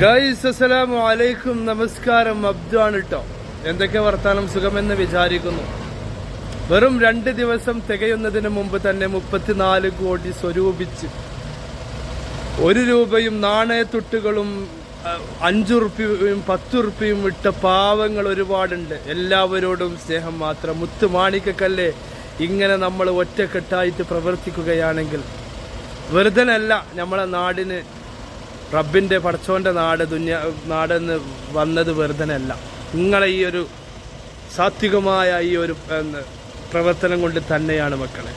Guys അസ്സലാമു അലൈക്കും, നമസ്കാരം. അബ്ദുവാണ് കേട്ടോ. എന്തൊക്കെ വർത്താനം, സുഖമെന്ന് വിചാരിക്കുന്നു. വെറും 2 ദിവസം തികയുന്നതിന് മുമ്പ് തന്നെ 34 കോടി സ്വരൂപിച്ച് 1 രൂപയും നാണയത്തുട്ടുകളും 5 റുപ്യയും 10 റുപ്യയും ഇട്ട പാവങ്ങൾ ഒരുപാടുണ്ട്. എല്ലാവരോടും സ്നേഹം മാത്രം. മുത്തുമാണിക്കല്ലേ, ഇങ്ങനെ നമ്മൾ ഒറ്റക്കെട്ടായിട്ട് പ്രവർത്തിക്കുകയാണെങ്കിൽ വെറുതെനല്ല നമ്മളെ നാടിന് റബ്ബിൻ്റെ പടച്ചോൻ്റെ നാടെന്ന് വന്നത് വെറുതെനല്ല. നിങ്ങളെ ഈ ഒരു സാത്വികമായ ഈ ഒരു പ്രവർത്തനം കൊണ്ട് തന്നെയാണ് മക്കളെ.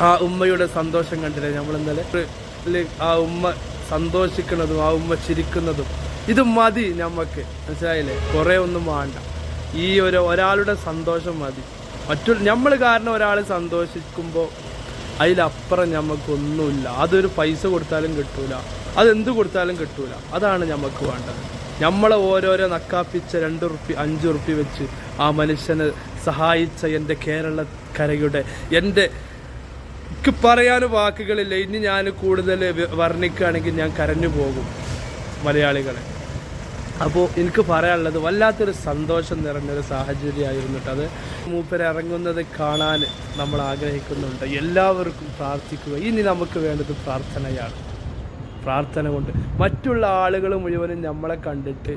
ആ ഉമ്മയുടെ സന്തോഷം കണ്ടില്ലേ നമ്മൾ ഇന്നലെ? ആ ഉമ്മ സന്തോഷിക്കുന്നതും ആ ഉമ്മ ചിരിക്കുന്നതും ഇത് മതി നമുക്ക്, മനസ്സിലായില്ലേ? കുറേ ഒന്നും വേണ്ട, ഈ ഒരാളുടെ സന്തോഷം മതി. നമ്മൾ കാരണം ഒരാൾ സന്തോഷിക്കുമ്പോൾ അതിലപ്പുറം നമുക്കൊന്നുമില്ല. അതൊരു പൈസ കൊടുത്താലും കിട്ടൂല, അതെന്ത് കൊടുത്താലും കിട്ടൂല. അതാണ് നമുക്ക് വേണ്ടത്. നമ്മളെ ഓരോരോ നക്കാപ്പിച്ച 2 റുപ്യ 5 റുപ്യ വെച്ച് ആ മനുഷ്യനെ സഹായിച്ച എൻ്റെ കേരളക്കരയുടെ എനിക്ക് പറയാൻ വാക്കുകളില്ല. ഇനി ഞാൻ കൂടുതൽ വർണ്ണിക്കുകയാണെങ്കിൽ ഞാൻ കരഞ്ഞു പോകും മലയാളികളെ. അപ്പോൾ എനിക്ക് പറയാനുള്ളത് വല്ലാത്തൊരു സന്തോഷം നിറഞ്ഞൊരു സാഹചര്യമായിരുന്നിട്ട് അത് മൂപ്പര് ഇറങ്ങുന്നത് കാണാൻ നമ്മൾ ആഗ്രഹിക്കുന്നുണ്ട്. എല്ലാവർക്കും പ്രാർത്ഥിക്കുക. ഇനി നമുക്ക് വേണ്ടത് പ്രാർത്ഥനയാണ്. പ്രാർത്ഥന കൊണ്ട് മറ്റുള്ള ആളുകൾ മുഴുവനും നമ്മളെ കണ്ടിട്ട്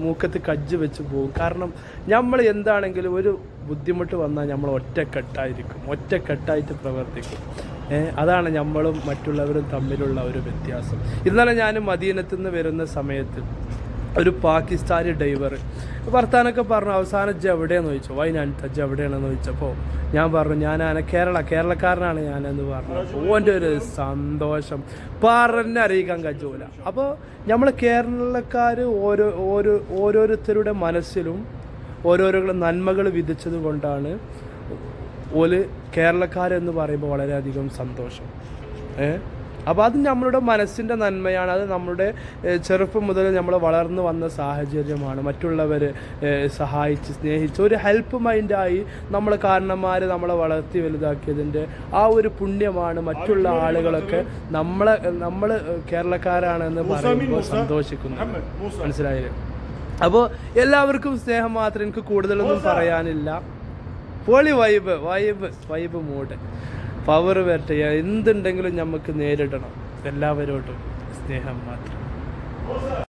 മൂക്കത്ത് കജ്ജ് വെച്ച് പോകും. കാരണം നമ്മൾ എന്താണെങ്കിലും ഒരു ബുദ്ധിമുട്ട് വന്നാൽ നമ്മൾ ഒറ്റക്കെട്ടായിട്ട് പ്രവർത്തിക്കും. അതാണ് നമ്മളും മറ്റുള്ളവരും തമ്മിലുള്ള ഒരു വ്യത്യാസം. ഇന്നലെ ഞാൻ മദീനത്തു നിന്ന് വരുന്ന സമയത്ത് ഒരു പാകിസ്ഥാനി ഡ്രൈവർ വർത്താനൊക്കെ പറഞ്ഞു. അവസാനം ഇജ്ജ് എവിടെയാണെന്ന് ചോദിച്ചു. വയനാട് ഇജ്ജ് എവിടെയാണെന്ന് ചോദിച്ചപ്പോൾ ഞാൻ പറഞ്ഞു ഞാനാണ് കേരളക്കാരനാണ് ഞാനെന്ന് പറഞ്ഞു. ഓൻ്റെ ഒരു സന്തോഷം പറഞ്ഞറിയിക്കാൻ കഴിയൂല. അപ്പോൾ നമ്മൾ കേരളക്കാർ ഓരോരുത്തരുടെ മനസ്സിലും ഓരോരോ നന്മകൾ വിധിച്ചത് കൊണ്ടാണ് കേരളക്കാരെന്ന് പറയുമ്പോൾ വളരെയധികം സന്തോഷം. അപ്പോൾ അത് നമ്മളുടെ മനസ്സിൻ്റെ നന്മയാണ്. അത് നമ്മുടെ ചെറുപ്പം മുതൽ നമ്മൾ വളർന്നു വന്ന സാഹചര്യമാണ്. മറ്റുള്ളവർ സഹായിച്ച് സ്നേഹിച്ച് ഒരു ഹെൽപ്പ് മൈൻഡായി നമ്മളെ കാരണന്മാർ നമ്മളെ വളർത്തി വലുതാക്കിയതിൻ്റെ ആ ഒരു പുണ്യമാണ് മറ്റുള്ള ആളുകളൊക്കെ നമ്മൾ കേരളക്കാരാണെന്ന് പറയുമ്പോൾ സന്തോഷിക്കുന്നത്. മനസ്സിലായില്ലേ? അപ്പോൾ എല്ലാവർക്കും സ്നേഹം മാത്രം. എനിക്ക് കൂടുതലൊന്നും പറയാനില്ല. പൊളി വൈബ് മൂഡ് പവർ വരട്ടെ. എന്തുണ്ടെങ്കിലും നമുക്ക് നേരിടണം. എല്ലാവരോടും സ്നേഹം മാത്രം.